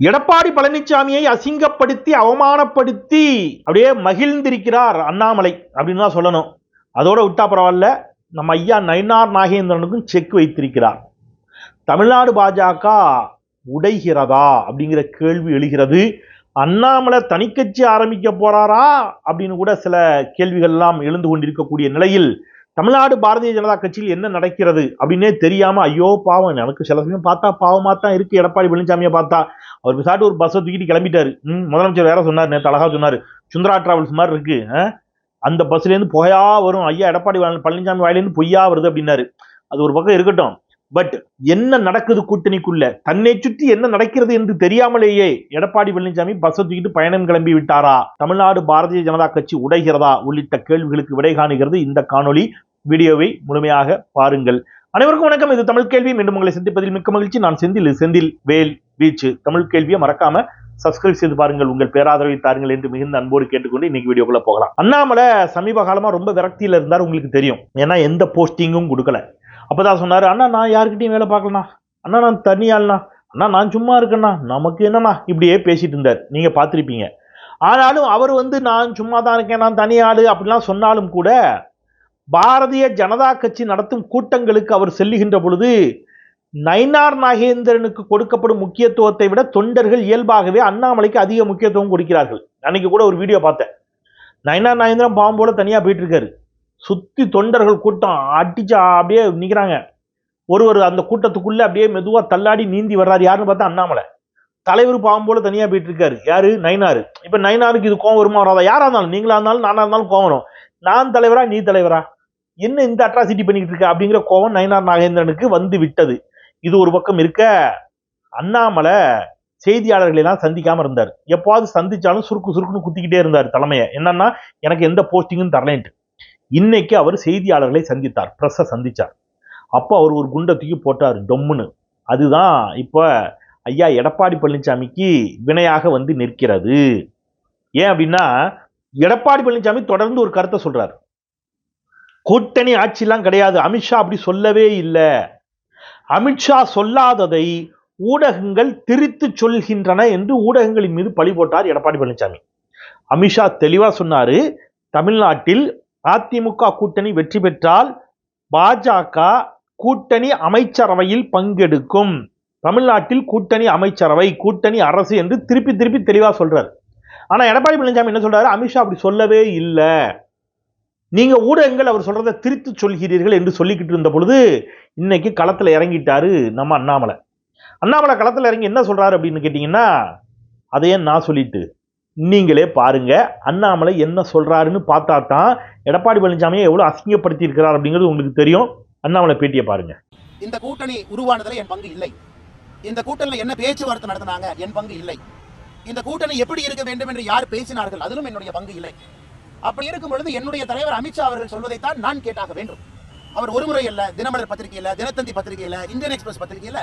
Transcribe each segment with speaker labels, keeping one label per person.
Speaker 1: எடப்பாடி பழனிசாமியை அசிங்கப்படுத்தி அவமானப்படுத்தி அப்படியே மகிழ்ந்திருக்கிறார் அண்ணாமலை அப்படின்னு தான் சொல்லணும். அதோட விட்டா பரவாயில்ல, நம்ம ஐயா நயினார் நாகேந்திரனுக்கும் செக் வைத்திருக்கிறார். தமிழ்நாடு பாஜக உடைகிறதா அப்படிங்கிற கேள்வி எழுகிறது. அண்ணாமலை தனிக்கட்சி ஆரம்பிக்க போறாரா அப்படின்னு கூட சில கேள்விகள் எல்லாம் எழுந்து கொண்டிருக்கக்கூடிய நிலையில் தமிழ்நாடு பாரதிய ஜனதா கட்சியில் என்ன நடக்கிறது அப்படின்னே தெரியாம ஐயோ பாவம், எனக்கு சில சமயம் பார்த்தா பாவமா தான் இருக்கு. எடப்பாடி பழனிசாமியை பார்த்தா அவர் விசாட்டு ஒரு பஸ்ஸை தூக்கிட்டு கிளம்பிட்டாரு. முதலமைச்சர் வேற சொன்னார், நேற்று அழகா சொன்னாரு, சுந்தரா டிராவல்ஸ் மாதிரி இருக்கு, அந்த பஸ்ல இருந்து பொய்யா வரும், ஐயா எடப்பாடி பழனிசாமி வாயிலிருந்து பொய்யா வருது அப்படின்னாரு. அது ஒரு பக்கம் இருக்கட்டும். பட் என்ன நடக்குது கூட்டணிக்குள்ள, தன்னை சுற்றி என்ன நடக்கிறது என்று தெரியாமலேயே எடப்பாடி பழனிசாமி பஸ்ஸை தூக்கிட்டு பயணம் கிளம்பி விட்டாரா, தமிழ்நாடு பாரதிய ஜனதா கட்சி உடைகிறதா உள்ளிட்ட கேள்விகளுக்கு விடை காணுகிறது இந்த காணொலி. வீடியோவை முழுமையாக பாருங்கள். அனைவருக்கும் வணக்கம். இது தமிழ் கேள்வி. மீண்டும் உங்களை சந்திப்பதில் மிக்க மகிழ்ச்சி. நான் செந்தில் வேல் வீச்சு. தமிழ் கேள்வியை மறக்காம சப்ஸ்கிரைப் செய்து பாருங்கள், உங்கள் பேராதரவை தாருங்கள் என்று மிகுந்த அன்போடு கேட்டுக்கொண்டு இன்னைக்கு வீடியோக்குள்ள போகலாம். அண்ணாமலை சமீப காலமா ரொம்ப விரக்தியில இருந்தார், உங்களுக்கு தெரியும். ஏன்னா எந்த போஸ்டிங்கும் கொடுக்கல. அப்பதான் சொன்னாரு, அண்ணா நான் யாருக்கிட்டையும் வேலை பார்க்கலண்ணா, அண்ணா நான் தனியாள்ண்ணா, அண்ணா நான் சும்மா இருக்கேண்ணா, நமக்கு என்னண்ணா, இப்படியே பேசிட்டு இருந்தார். நீங்க பார்த்திருப்பீங்க. ஆனாலும் அவர் நான் சும்மா தான் இருக்கேன், நான் தனியாளு அப்படிலாம் சொன்னாலும் கூட பாரதிய ஜனதா கட்சி நடத்தும் கூட்டங்களுக்கு அவர் செல்லுகின்ற பொழுது நயினார் நாகேந்திரனுக்கு கொடுக்கப்படும் முக்கியத்துவத்தை விட தொண்டர்கள் இயல்பாகவே அண்ணாமலைக்கு அதிக முக்கியத்துவம் கொடுக்கிறார்கள். அன்னைக்கு கூட ஒரு வீடியோ பார்த்தேன். நயினார் நாகேந்திரன் பாவம் போல தனியா போயிட்டு இருக்காரு. சுத்தி தொண்டர்கள் கூட்டம் அடிச்சா அப்படியே நிக்கிறாங்க. ஒருவர் அந்த கூட்டத்துக்குள்ள அப்படியே மெதுவா தள்ளாடி நீந்தி வர்றாரு. யாருன்னு பார்த்தா அண்ணாமலை. தலைவர் பாவம் போல தனியா போயிட்டு இருக்காரு. யாரு? நயினாரு. இப்ப நயினாருக்கு இது கோவம் வருமா வராதா? யாரா இருந்தாலும், நீங்களா இருந்தாலும் நானா இருந்தாலும் கோவம் வரும். நான் தலைவரா நீ தலைவரா, என்ன இந்த அட்ராசிட்டி பண்ணிட்டு இருக்க அப்படிங்கிற கோவம் நயினார் நாகேந்திரனுக்கு வந்து விட்டது. இது ஒரு பக்கம் இருக்க, அண்ணாமலை செய்தியாளர்களை எல்லாம் சந்திக்காம இருந்தார். எப்போது சந்திச்சாலும் சுருக்குன்னு குத்திக்கிட்டே இருந்தார் தலைமையை. என்னன்னா எனக்கு எந்த போஸ்டிங்கும் தரலேன்ட்டு. இன்னைக்கு அவர் செய்தியாளர்களை சந்தித்தார், பிரஸ்ஸை சந்திச்சார். அப்போ அவர் ஒரு குண்டை தூக்கி போட்டார் டொம்முன்னு. அதுதான் இப்ப ஐயா எடப்பாடி பழனிசாமிக்கு வினையாக வந்து நிற்கிறது. ஏன் அப்படின்னா, எடப்பாடி பழனிசாமி தொடர்ந்து ஒரு கருத்தை சொல்றாரு. கூட்டணி ஆட்சிலாம் கிடையாது, அமித்ஷா அப்படி சொல்லவே இல்லை. அமித்ஷா சொல்லாததை ஊடகங்கள் திரித்து சொல்கின்றன என்று ஊடகங்களின் மீது பழி போட்டார் எடப்பாடி பழனிசாமி. அமித்ஷா தெளிவா சொன்னாரு, தமிழ்நாட்டில் அதிமுக கூட்டணி வெற்றி பெற்றால் பாஜக கூட்டணி அமைச்சரவையில் பங்கெடுக்கும், தமிழ்நாட்டில் கூட்டணி அமைச்சரவை, கூட்டணி அரசு என்று திருப்பி தெளிவா சொல்றாரு. ஆனா எடப்பாடி பழனிசாமி என்ன சொல்றாரு, அமித்ஷா அப்படி சொல்லவே இல்லை, நீங்க ஊடகங்கள் அவர் சொல்றதை திரித்து சொல்கிறீர்கள் என்று சொல்லிக்கிட்டு இருந்த பொழுது இன்னைக்கு களத்துல இறங்கிட்டாரு நம்ம அண்ணாமலை. அண்ணாமலை களத்துல இறங்கி என்ன சொல்றாரு அப்படின்னு கேட்டீங்கன்னா, அதையே நான் சொல்லிட்டு நீங்களே பாருங்க, அண்ணாமலை என்ன சொல்றாருன்னு பார்த்தா தான் எடப்பாடி பழனிசாமியை எவ்வளவு அசிங்கப்படுத்தி இருக்கிறார் அப்படிங்கிறது உங்களுக்கு தெரியும். அண்ணாமலை பேட்டியை பாருங்க.
Speaker 2: இந்த கூட்டணி உருவானதுல என் பங்கு இல்லை. இந்த கூட்டணியில் என்ன பேச்சுவார்த்தை நடத்தினாங்க, என் பங்கு இல்லை. இந்த கூட்டணி எப்படி இருக்க வேண்டும் என்று யார் பேசினார்கள், அதிலும் என்னுடைய பங்கு இல்லை. அப்படி இருக்கும் பொழுது என்னுடைய தலைவர் அமித்ஷா அவர்கள் சொல்வதைத்தான் நான் கேட்டாக வேண்டும். அவர் ஒரு முறை இல்ல, தினமலர் பத்திரிகையில, தினத்தந்தி பத்திரிகையில, இந்தியன் எக்ஸ்பிரஸ் பத்திரிகையில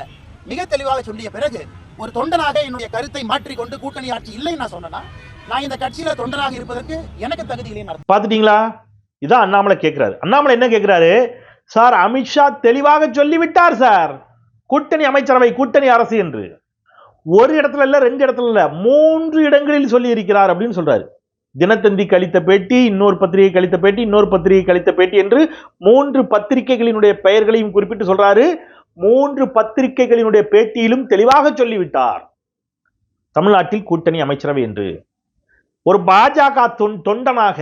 Speaker 2: மிக தெளிவாக சொல்லிய பிறகு ஒரு தொண்டனாக என்னுடைய கருத்தை மாற்றிக்கொண்டு கூட்டணி ஆட்சி இல்லை நான் சொன்னா, நான் இந்த கட்சியில தொண்டனாக இருப்பதற்கு எனக்கு தகுதி இல்லை.
Speaker 1: பாத்துட்டீங்களா? இதான் அண்ணாமலை கேட்கிறாரு. அண்ணாமலை என்ன கேட்கிறாரு, சார் அமித்ஷா தெளிவாக சொல்லிவிட்டார் சார், கூட்டணி அமைச்சரவை, கூட்டணி அரசு என்று. ஒரு இடத்துல இல்ல, ரெண்டு இடத்துல இல்ல, 3 இடங்களில் சொல்லி இருக்கிறார் அப்படின்னு சொல்றாரு. தினத்தந்தி கழித்த பேட்டி, இன்னொரு பத்திரிகை கழித்த பேட்டி, இன்னொரு பத்திரிகை கழித்த பேட்டி என்று 3 பத்திரிகைகளினுடைய பெயர்களையும் குறிப்பிட்டு சொல்றாரு. 3 பத்திரிகைகளினுடைய பேட்டியிலும் தெளிவாக சொல்லிவிட்டார் தமிழ்நாட்டில் கூட்டணி அமைச்சரவை என்று. ஒரு பாஜக தொண்டனாக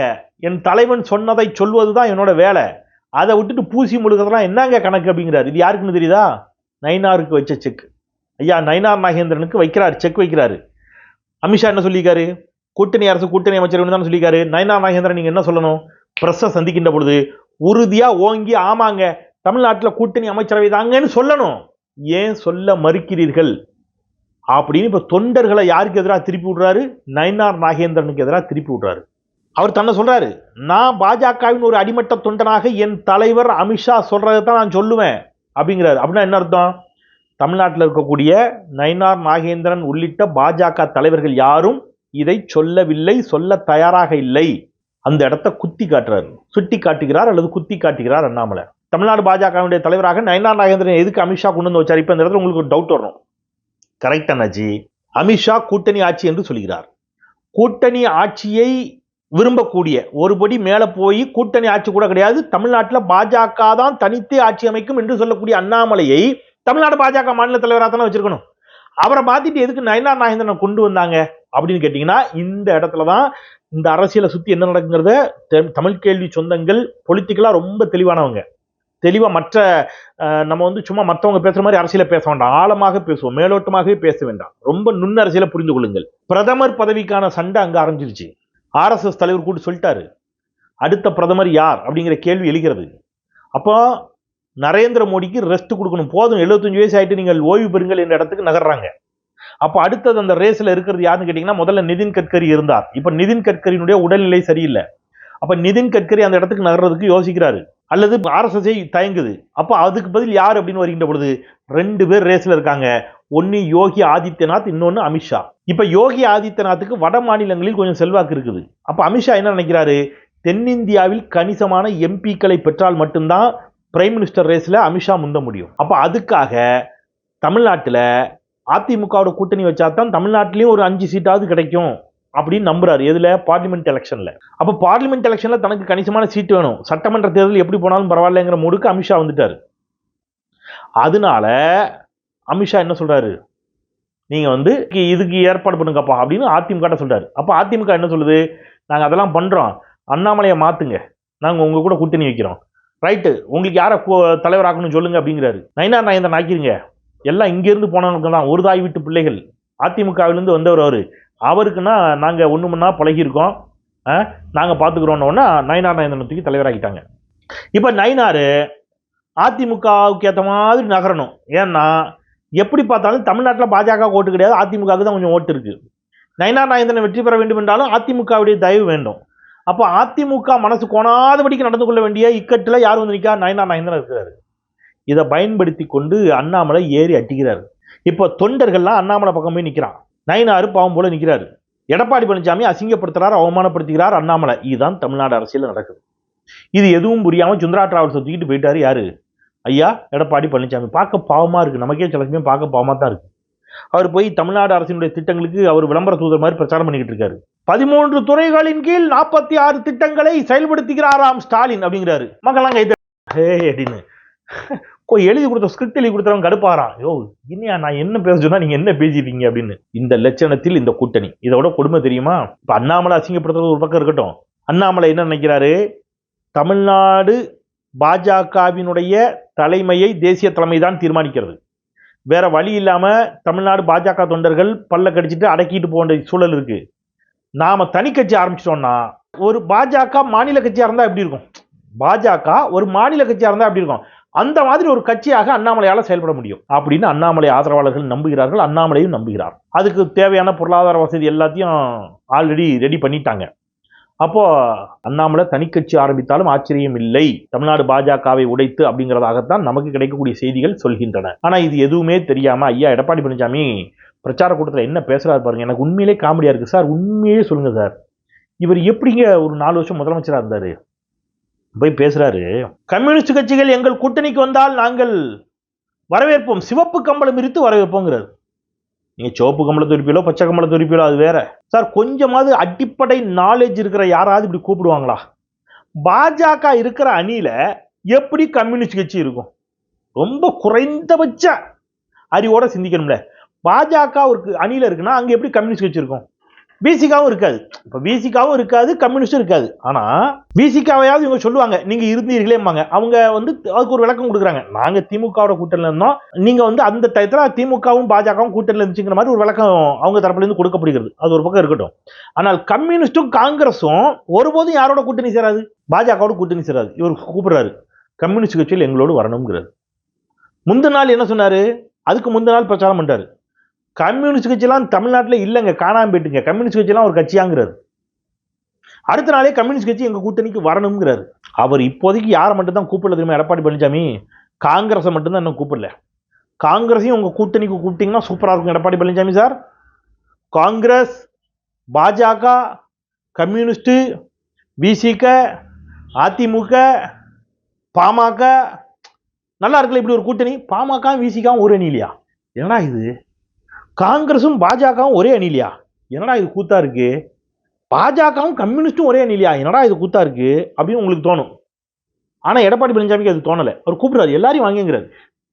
Speaker 1: என் தலைவன் சொன்னதை சொல்வதுதான் என்னோட வேலை, அதை விட்டுட்டு பூசி முழுகிறதுலாம் என்னங்க கணக்கு அப்படிங்கிறார். இது யாருக்குன்னு தெரியுதா? நயினாருக்கு வச்ச செக். ஐயா நயினார் நாகேந்திரனுக்கு வைக்கிறார், செக் வைக்கிறாரு. அமித்ஷா என்ன சொல்லியிருக்காரு, கூட்டணி அரசு கூட்டணி அமைச்சரவை தான் சொல்லியிருக்காரு. நயினார் நாகேந்திரன் நீங்க என்ன சொல்லணும், பிரஸ்ஸை சந்திக்கின்ற பொழுது உறுதியா ஓங்கி ஆமாங்க தமிழ்நாட்டில் கூட்டணி அமைச்சரவை தாங்கன்னு சொல்லணும். ஏன் சொல்ல மறுக்கிறீர்கள் அப்படின்னு இப்ப தொண்டர்களை யாருக்கு எதிராக திருப்பி விடுறாரு, நயினார் நாகேந்திரனுக்கு எதிராக திருப்பி விடுறாரு. அவர் தன்னை சொல்றாரு, நான் பாஜகவின் ஒரு அடிமட்ட தொண்டனாக என் தலைவர் அமித்ஷா சொல்றதை தான் நான் சொல்லுவேன் அப்படிங்கிறாரு. அப்படின்னா என்ன அர்த்தம், தமிழ்நாட்டில் இருக்கக்கூடிய நயினார் நாகேந்திரன் உள்ளிட்ட பாஜக தலைவர்கள் யாரும் இதை சொல்லவில்லை, சொல்ல தயாராக இல்லை. அந்த இடத்தை குத்தி காட்டுறாரு, சுட்டி காட்டுகிறார் அல்லது குத்தி காட்டுகிறார் அண்ணாமலை. தமிழ்நாடு பாஜகவுடைய தலைவராக நயினார் நாகேந்திரன் எதுக்கு அமித்ஷா கொண்டு வந்து வச்சார்? இப்ப இந்த இடத்துல உங்களுக்கு ஒரு டவுட் வரணும். கரெக்ட் அண்ணாச்சி, அமித்ஷா கூட்டணி ஆட்சி என்று சொல்கிறார். கூட்டணி ஆட்சியை விரும்பக்கூடிய ஒருபடி மேல போய் கூட்டணி ஆட்சி கூட கிடையாது, தமிழ்நாட்டில் பாஜக தான் தனித்தே ஆட்சி அமைக்கும் என்று சொல்லக்கூடிய அண்ணாமலையை தமிழ்நாடு பாஜக மாநில தலைவராக தானே வச்சிருக்கணும். அவரை மாத்திட்டு எதுக்கு நயினார் நாகேந்திரனை கொண்டு வந்தாங்க அப்படின்னு கேட்டீங்கன்னா, இந்த இடத்துல தான் இந்த அரசியலை சுத்தி என்ன நடக்குங்கிறத தமிழ் கேள்வி சொந்தங்கள் பொலிட்டிக்கலா ரொம்ப தெளிவானவங்க. தெளிவா மற்ற நம்ம வந்து சும்மா மற்றவங்க பேசுற மாதிரி அரசியலை பேச வேண்டாம், ஆழமாக பேசுவோம், மேலோட்டமாகவே பேச வேண்டாம், ரொம்ப நுண்ண அரசியலை புரிந்து கொள்ளுங்கள். பிரதமர் பதவிக்கான சண்டை அங்க ஆரம்பிச்சிருச்சு. RSS தலைவர் கூட சொல்லிட்டாரு, அடுத்த பிரதமர் யார் அப்படிங்கிற கேள்வி எழுகிறது. அப்போ நரேந்திர மோடிக்கு ரெஸ்ட் கொடுக்கணும், போதும் 75 வயசு ஆயிட்டு நீங்கள் ஓய்வு பெறுங்கள் என்ற இடத்துக்கு நகர்றாங்க. அப்போ அடுத்தது அந்த ரேஸ்ல இருக்கிறது யாருன்னு கேட்டீங்கன்னா, முதல்ல நிதின் கட்கரி இருந்தார். இப்ப நிதின் கட்கரியினுடைய உடல்நிலை சரியில்லை. அப்ப நிதின் கட்கரி அந்த இடத்துக்கு நகர்றதுக்கு யோசிக்கிறாரு, அல்லது RSS தயங்குது. அப்ப அதுக்கு பதில் யார் அப்படின்னு வருகின்ற பொழுது 2 பேர் ரேஸ்ல இருக்காங்க. ஒன்னு யோகி ஆதித்யநாத், இன்னொன்னு அமித்ஷா. இப்ப யோகி ஆதித்யநாத்துக்கு வட மாநிலங்களில் கொஞ்சம் செல்வாக்கு இருக்குது. அப்ப அமித்ஷா என்ன நினைக்கிறாரு, தென்னிந்தியாவில் கணிசமான எம்பிக்களை பெற்றால் மட்டும்தான் பிரைம் மினிஸ்டர் ரேஸ்ல அமித்ஷா முந்த முடியும். அப்ப அதுக்காக தமிழ்நாட்டில் அதிமுகவோட கூட்டணி வச்சா தான் தமிழ்நாட்டிலையும் ஒரு 5 சீட்டாவது கிடைக்கும் அப்படின்னு நம்புறாரு. எதுல? பார்லிமெண்ட் எலெக்ஷன்ல. அப்ப பார்லிமெண்ட் எலெக்ஷன்ல தனக்கு கணிசமான சீட் வேணும், சட்டமன்ற தேர்தல் எப்படி போனாலும் பரவாயில்லைங்கிற மூடுக்கு அமித்ஷா வந்துட்டாரு. அதனால அமித்ஷா என்ன சொல்றாரு, நீங்க வந்து இதுக்கு ஏற்பாடு பண்ணுங்கப்பா அப்படின்னு அதிமுக சொல்றாரு. அப்ப அதிமுக என்ன சொல்லுது, நாங்க அதெல்லாம் பண்றோம், அண்ணாமலையை மாத்துங்க, நாங்க உங்க கூட கூட்டணி வைக்கிறோம், ரைட்டு, உங்களுக்கு யாரை தலைவராக்கணும்னு சொல்லுங்க அப்படிங்கிறாரு. நயினார் நாகேந்திரன் ஆக்கிருங்க, எல்லாம் இங்கிருந்து போனவங்க தான், ஒரு தாய் வீட்டு பிள்ளைகள், அதிமுகவிலிருந்து வந்தவர் அவரு, அவருக்குன்னா நாங்க ஒண்ணு மணி பழகிருக்கோம், நாங்க பாத்துக்கிறோம்னு நயினார் நாகேந்திரன் தூக்கி தலைவராக்கிட்டாங்க. இப்ப நயினாரு அதிமுகவுக்கு ஏற்ற மாதிரி நகரணும். ஏன்னா எப்படி பார்த்தாலும் தமிழ்நாட்டில் பாஜக ஓட்டு கிடையாது, அதிமுகவுக்கு தான் கொஞ்சம் ஓட்டு இருக்கு. நயினார் நாகேந்திரன் வெற்றி பெற வேண்டும் என்றாலும் அதிமுகவுடைய தயவு வேண்டும். அப்போ அதிமுக மனசு கோணாதபடிக்கு நடந்து கொள்ள வேண்டிய இக்கட்டில் யார் வந்து நிற்கா, நயினார் நாகேந்திரன் இருக்கிறாரு. இதை பயன்படுத்தி கொண்டு அண்ணாமலை ஏறி அட்டிக்கிறாரு. இப்போ தொண்டர்கள்லாம் அண்ணாமலை பக்கம் போய் நிற்கிறான், நயினார் பாவம் போல நிற்கிறாரு. எடப்பாடி பழனிசாமி அசிங்கப்படுத்துறாரு, அவமானப்படுத்துகிறார் அண்ணாமலை. இதுதான் தமிழ்நாடு அரசியல் நடக்குது. இது எதுவும் புரியாம சுந்தரா டிராவல்ஸ் தூக்கிட்டு போயிட்டாரு யாரு, ஐயா எடப்பாடி பழனிசாமி. பார்க்க பாவமா இருக்கு, நமக்கே சில சமயம் பார்க்க பாவமா தான் இருக்கு. அவர் போய் தமிழ்நாடு அரசினுடைய திட்டங்களுக்கு அவர் விளம்பர தூதர் மாதிரி பிரச்சாரம் பண்ணிக்கிட்டு இருக்காரு. 13 துறைகளின் கீழ் 46 திட்டங்களை செயல்படுத்துகிறாராம் ஸ்டாலின் அப்படிங்கிறாரு. மக்கள்லாம் கை அப்படின்னு எழுதி கொடுத்த ஸ்கிரிப்ட் எழுதி கொடுத்தவங்க கடுப்பாராம், யோ இன்னையா நான் என்ன பேச சொன்னா நீங்க என்ன பேசிட்டீங்க அப்படின்னு. இந்த லட்சணத்தில் இந்த கூட்டணி, இதோட கொடுமை தெரியுமா? இப்ப அண்ணாமலை அசிங்கப்படுத்துறது ஒரு பக்கம் இருக்கட்டும், அண்ணாமலை என்ன நினைக்கிறாரு, தமிழ்நாடு பாஜகவினுடைய தலைமையை தேசிய தலைமை தான் தீர்மானிக்கிறது, வேற வழி இல்லாம தமிழ்நாடு பாஜக தொண்டர்கள் பல்ல கடிச்சிட்டு அடக்கிட்டு போன்ற சூழல் இருக்கு. நாம தனி கட்சி ஆரம்பிச்சிட்டோம்னா, ஒரு பாஜக மாநில கட்சியா இருந்தா எப்படி இருக்கும், பாஜக ஒரு மாநில கட்சியா இருந்தா எப்படி இருக்கும், அந்த மாதிரி ஒரு கட்சியாக அண்ணாமலையால செயல்பட முடியும் அப்படின்னு அண்ணாமலை ஆதரவாளர்கள் நம்புகிறார்கள், அண்ணாமலையும் நம்புகிறார். அதுக்கு தேவையான பொருளாதார வசதி எல்லாத்தையும் ஆல்ரெடி ரெடி பண்ணிட்டாங்க. அப்போ அண்ணாமலை தனி கட்சி ஆரம்பித்தாலும் ஆச்சரியம் இல்லை, தமிழ்நாடு பாஜகவை உடைத்து அப்படிங்கிறதாகத்தான் நமக்கு கிடைக்கக்கூடிய செய்திகள் சொல்கின்றன. ஆனா இது எதுவுமே தெரியாம ஐயா எடப்பாடி பழனிசாமி பிரச்சார கூட்டத்தில் என்ன பேசுறாரு பாருங்க, எனக்கு உண்மையிலே காமெடியா இருக்கு சார். உண்மையே சொல்லுங்க சார், இவர் எப்படிங்க ஒரு 4 வருஷம் முதலமைச்சரா இருந்தாரு, போய் பேசுறாரு, கம்யூனிஸ்ட் கட்சிகள் எங்கள் கூட்டணிக்கு வந்தால் நாங்கள் வரவேற்போம், சிவப்பு கம்பளம் விரித்து வரவேற்போங்கிறார். நீங்க சிவப்பு கம்பளத்தை உரிப்பீங்களோ பச்சை கம்பளத்தை உரிப்பீங்களோ அது வேற சார், கொஞ்சமாவது அடிப்படை நாலேஜ் இருக்கிற யாராவது இப்படி கூப்பிடுவாங்களா? பாஜக இருக்கிற அணியில எப்படி கம்யூனிஸ்ட் கட்சி இருக்கும்? ரொம்ப குறைந்தபட்ச அறிவோட சிந்திக்கணும்ல. பாஜக ஒரு அணியில இருக்குன்னா அங்க எப்படி கம்யூனிஸ்ட் கட்சி இருக்கும்? பிசிகாவும் இருக்காது. இப்ப பிசிகாவும் இருக்காது, கம்யூனிஸ்டும் இருக்காது. ஆனா பிசிகாவையாவது இவங்க சொல்லுவாங்க, நீங்க இருந்தீர்களேம்பாங்க. அவங்க வந்து அதுக்கு ஒரு விளக்கம் கொடுக்குறாங்க, நாங்க திமுகவோட கூட்டணியில இருந்தோம், நீங்க வந்து அந்த டயத்துல திமுகவும் பாஜகவும் கூட்டணியில இருந்துச்சுங்கிற மாதிரி ஒரு விளக்கம் அவங்க தரப்புல இருந்து கொடுக்கப்படுகிறது. அது ஒரு பக்கம் இருக்கட்டும். ஆனால் கம்யூனிஸ்டும் காங்கிரஸும் ஒருபோதும் யாரோட கூட்டணி சேராது, பாஜகவோட கூட்டணி சேராது. இவர் கூப்பிடுறாரு கம்யூனிஸ்ட் கட்சியில் எங்களோடு வரணுங்கிறாரு. முந்தின நாள் என்ன சொன்னாரு, அதுக்கு முந்தின நாள் பிரச்சாரம் பண்றாரு, கம்யூனிஸ்ட் கட்சியெல்லாம் தமிழ்நாட்டில் இல்லைங்க, காணாம போயிட்டுங்க, கம்யூனிஸ்ட் கட்சியெல்லாம் ஒரு கட்சியாங்கிறாரு. அடுத்த நாளே கம்யூனிஸ்ட் கட்சி எங்க கூட்டணிக்கு வரணுங்கிறாரு. அவர் இப்போதைக்கு யாரை மட்டும் தான் கூப்பிடல தெரியுமா, எடப்பாடி பழனிசாமி காங்கிரஸை மட்டும்தான் இன்னும் கூப்பிடல. காங்கிரஸையும் உங்க கூட்டணிக்கு கூப்பிட்டீங்கன்னா சூப்பரா இருக்கும் எடப்பாடி பழனிசாமி சார். காங்கிரஸ், பாஜக, கம்யூனிஸ்ட், விசிக, அதிமுக, பாமக, நல்லா இருக்குல்ல இப்படி ஒரு கூட்டணி. பாமக விசிகாவும் ஒரு அணி இல்லையா? ஏன்னா இது காங்கிரஸும் பாஜகவும் ஒரே அணிலையா? என்னடா இது கூத்தா இருக்கு. பாஜகவும் கம்யூனிஸ்டும் ஒரே அணிலையா? என்னடா இது கூத்தா இருக்கு அப்படின்னு உங்களுக்கு தோணும். ஆனா எடப்பாடி பழனிசாமிக்கு அது தோணலை. அவர் கூப்பிடுறாரு, எல்லாரையும் வாங்கிங்கிறாரு.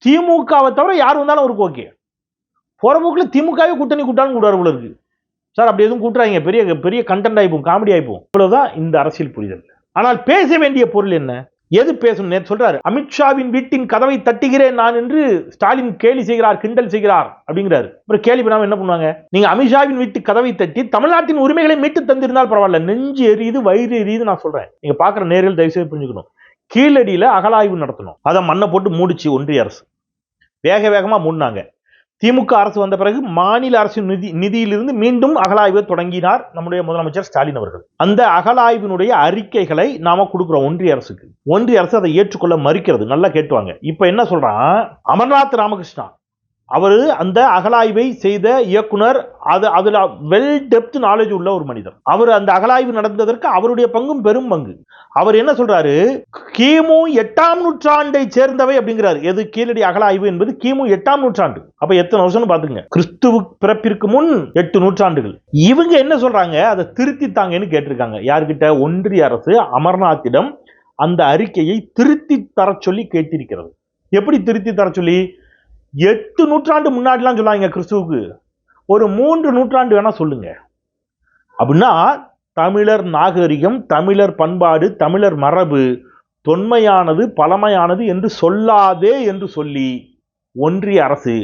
Speaker 1: திமுகவை தவிர யார் வந்தாலும் அவருக்கு ஓகே. போற போக்கில் திமுகவே கூட்டணி கூட்டாலும் கூடாரு போல இருக்கு. சார் அப்படி எதுவும் கூட்டுறாங்க, பெரிய பெரிய கண்டென்ட் ஆயிப்போம், காமெடி ஆயிப்போம். இவ்வளவுதான் இந்த அரசியல் புரிதல். ஆனால் பேச வேண்டிய பொருள் என்ன, எது பேசணும்? நேற்று சொல்றாரு, அமித்ஷாவின் வீட்டின் கதவை தட்டுகிறேன் நான் என்று ஸ்டாலின் கேலி செய்கிறார், கிண்டல் செய்கிறார் அப்படிங்கிறாரு. அப்புறம் கேலி பண்ணாம என்ன பண்ணுவாங்க? நீங்க அமித்ஷாவின் வீட்டு கதவை தட்டி தமிழ்நாட்டின் உரிமைகளை மீட்டு தந்திருந்தால் பரவாயில்ல. நெஞ்சு எரியுது, வயிறு எரியுது. நான் சொல்றேன், நீங்க பாக்குற நேரில் தயவுசெய்து புரிஞ்சுக்கணும். கீழடியில அகலாய்வு நடத்தணும், அதை மண்ணை போட்டு மூடிச்சு ஒன்றிய அரசு. வேக வேகமா மூடினாங்க. திமுக அரசு வந்த பிறகு மாநில அரசு நிதியிலிருந்து மீண்டும் அகலாய்வை தொடங்கினார் நம்முடைய முதலமைச்சர் ஸ்டாலின் அவர்கள். அந்த அகலாய்வினுடைய அறிக்கைகளை நாம கொடுக்கிறோம் ஒன்றிய அரசுக்கு. ஒன்றிய அரசு அதை ஏற்றுக்கொள்ள மறுக்கிறது. நல்லா கேட்டுவாங்க. இப்ப என்ன சொல்றான் அமர்நாத் ராமகிருஷ்ணா, அவரு அந்த அகலாய்வை செய்த இயக்குனர், அதுல வெல் டெப்த் நாலேஜ் உள்ள ஒரு மனிதர். அவர் அந்த அகலாய்வு நடந்ததற்கு அவருடைய பங்கும் பெரும் பங்கு. அவர் என்ன சொல்றாரு, கிமு 8ஆம் நூற்றாண்டை சேர்ந்தவை அப்படிங்கிறார். எது கீழடி அகலாய்வு என்பது கிமு 8ஆம் நூற்றாண்டு. அப்ப எத்தனை வருஷம் பாத்துங்க, கிறிஸ்துவ பிறப்பிற்கு முன் 8 நூற்றாண்டுகள். இவங்க என்ன சொல்றாங்க, அதை திருத்தித்தாங்கன்னு கேட்டிருக்காங்க. யார்கிட்ட? ஒன்றிய அரசு அமர்நாத்திடம் அந்த அறிக்கையை திருத்தி தர சொல்லி கேட்டிருக்கிறது. எப்படி திருத்தி தர சொல்லி? 8 நூற்றாண்டு முன்னாடிலாம் சொல்லாங்க கிறிஸ்துவுக்கு, ஒரு 3 நூற்றாண்டு வேணா சொல்லுங்க அப்படின்னா தமிழர் நாகரிகம், தமிழர் பண்பாடு, தமிழர் மரபு தொன்மையானது, பழமையானது என்று சொல்லாதே என்று சொல்லி ஒன்றிய அரசு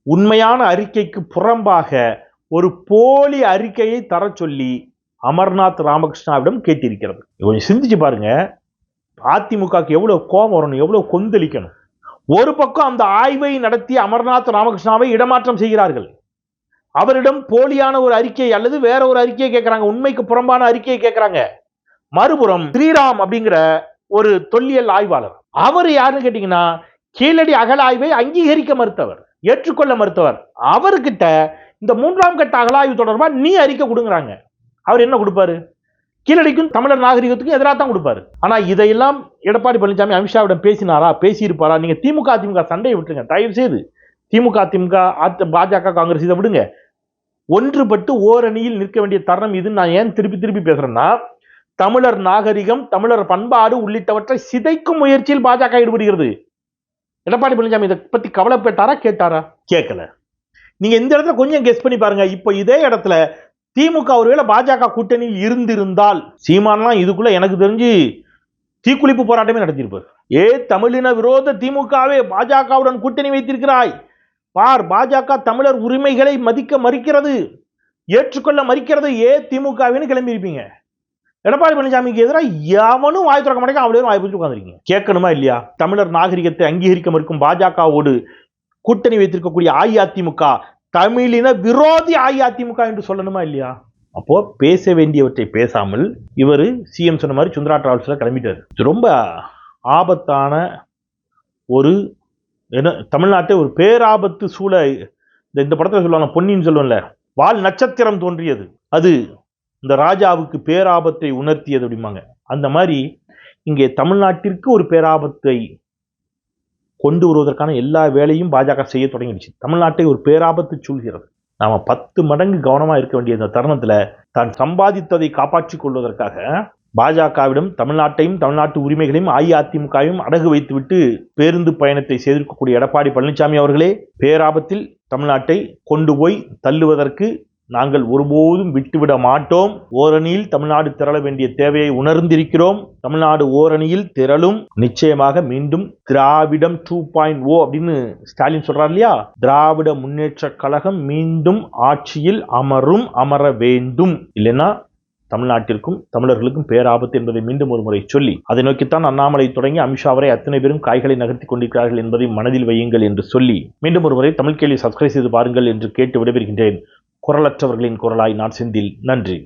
Speaker 1: உண்மையான அறிக்கைக்கு புறம்பாக ஒரு போலி அறிக்கையை தர சொல்லி அமர்நாத் ராமகிருஷ்ணாவிடம் கேட்டிருக்கிறது. கொஞ்சம் சிந்திச்சு பாருங்க, அதிமுகக்கு எவ்வளவு கோபம் வரணும், எவ்வளவு கொந்தளிக்கணும். ஒரு பக்கம் அந்த ஆய்வை நடத்திய அமர்நாத் ராமகிருஷ்ணாவை இடமாற்றம் செய்கிறார்கள். அவரிடம் போலியான ஒரு அறிக்கை அல்லது வேற ஒரு அறிக்கையை கேட்கிறாங்க, உண்மைக்கு புறம்பான அறிக்கையை கேட்கிறாங்க. மறுபுறம் ஸ்ரீராம் அப்படிங்கிற ஒரு தொல்லியல் ஆய்வாளர், அவர் யாருன்னு கேட்டீங்கன்னா கீழடி அகழாய்வை அங்கீகரிக்க மறுத்தவர், ஏற்றுக்கொள்ள மறுத்தவர். அவர்கிட்ட இந்த 3ஆம் கட்ட அகழாய்வு தொடர்பா நீ அறிக்கை கொடுங்கிறாங்க. அவர் என்ன கொடுப்பாரு? கீழடிக்கும் தமிழர் நாகரிகத்துக்கும் எதிராக தான் கொடுப்பாரு. ஆனா இதையெல்லாம் எடப்பாடி பழனிசாமி அமித்ஷாவிடம் பேசினாரா, பேசியிருப்பாரா? நீங்க திமுக அதிமுக சண்டையை விட்டுருங்க தயவு செய்து. திமுக அதிமுக பாஜக காங்கிரஸ் இதை விடுங்க. ஒன்றுபட்டு ஓரணியில் நிற்க வேண்டிய தருணம் இது. நான் ஏன் திருப்பி திருப்பி பேசுறேன்னா, தமிழர் நாகரிகம், தமிழர் பண்பாடு உள்ளிட்டவற்றை சிதைக்கும் முயற்சியில் பாஜக ஈடுபடுகிறது. எடப்பாடி பழனிசாமி இதை பத்தி கவலைப்பட்டாரா, கேட்டாரா? கேட்கல. நீங்க இந்த இடத்துல கொஞ்சம் கெஸ் பண்ணி பாருங்க. இப்ப இதே இடத்துல திமுக ஒருவேளை பாஜக கூட்டணியில் இருந்திருந்தால் சீமான்லாம் இதுக்குள்ள எனக்கு தெரிஞ்சு தீக்குளிப்பு போராட்டமே நடத்தியிருப்பார். ஏ தமிழின விரோத திமுகவே பாஜகவுடன் கூட்டணி வைத்திருக்கிறாய் பார், பாஜக தமிழர் உரிமைகளை மதிக்க மறுக்கிறது, ஏற்றுக்கொள்ள மறுக்கிறது, ஏ திமுகவின்னு கிளம்பி இருப்பீங்க. எடப்பாடி பழனிசாமிக்கு எதிராக எவனும் வாய் திறக்க மாட்டேங்க, அவளையும் வாய் பிடிச்சு உட்காந்துருக்கீங்க. கேட்கணுமா இல்லையா? தமிழர் நாகரிகத்தை அங்கீகரிக்க மறுக்கும் பாஜகவோடு கூட்டணி வைத்திருக்கக்கூடிய அஇஅதிமுக தமிழின விரோதி அஇஅதிமுக என்று சொல்லணுமா இல்லையா? அப்போ பேச வேண்டியவற்றை பேசாமல் இவர் சிஎம் சொன்ன மாதிரி சுந்தரா டிராவல்ஸ்ல கிளம்பிட்டாரு. ரொம்ப ஆபத்தான ஒரு தமிழ்நாட்டை ஒரு பேராபத்து சூழ இந்த படத்துல சொல்லுவாங்க, பொன்னியின் செல்வன்ல வால் நட்சத்திரம் தோன்றியது, அது இந்த ராஜாவுக்கு பேராபத்தை உணர்த்தியது அப்படிம்பாங்க. அந்த மாதிரி இங்கே தமிழ்நாட்டிற்கு ஒரு பேராபத்தை கொண்டு வருவதற்கான எல்லா வேலையும் பாஜக செய்ய தொடங்கிடுச்சு. தமிழ்நாட்டை ஒரு பேராபத்து சூழ்கிறது. நாம 10 மடங்கு கவனமா இருக்க வேண்டிய இந்த தருணத்துல தான் சம்பாதித்ததை காப்பாற்றிக் கொள்வதற்காக பாஜகவிடம் தமிழ்நாட்டையும் தமிழ்நாட்டு உரிமைகளையும் அஇஅதிமுகவும் அடகு வைத்துவிட்டு பேருந்து பயணத்தை செய்திருக்கக்கூடிய எடப்பாடி பழனிசாமி அவர்களே, பேராபத்தில் தமிழ்நாட்டை கொண்டு போய் தள்ளுவதற்கு நாங்கள் ஒருபோதும் விட்டுவிட மாட்டோம். ஓரணியில் தமிழ்நாடு திரள வேண்டிய தேவையை உணர்ந்திருக்கிறோம். தமிழ்நாடு ஓரணியில் திரளும். நிச்சயமாக மீண்டும் திராவிடம் 2.0 அப்படின்னு ஸ்டாலின் சொல்றார் இல்லையா, திராவிட முன்னேற்ற கழகம் மீண்டும் ஆட்சியில் அமர வேண்டும். இல்லைன்னா தமிழ்நாட்டிற்கும் தமிழர்களுக்கும் பேராபத்து என்பதை மீண்டும் ஒரு முறை சொல்லி, அதை நோக்கித்தான் அண்ணாமலை தொடங்கி அமித்ஷா வரை அத்தனை பேரும் காய்களை நகர்த்தி கொண்டிருக்கிறார்கள் என்பதை மனதில் வையுங்கள் என்று சொல்லி மீண்டும் ஒரு முறை தமிழ் கேள்வி சப்ஸ்கிரைப் செய்து பாருங்கள் என்று கேட்டு விடைபெறுகின்றேன். குரலற்றவர்களின் குரலாய் நான் செந்தில். நன்றி.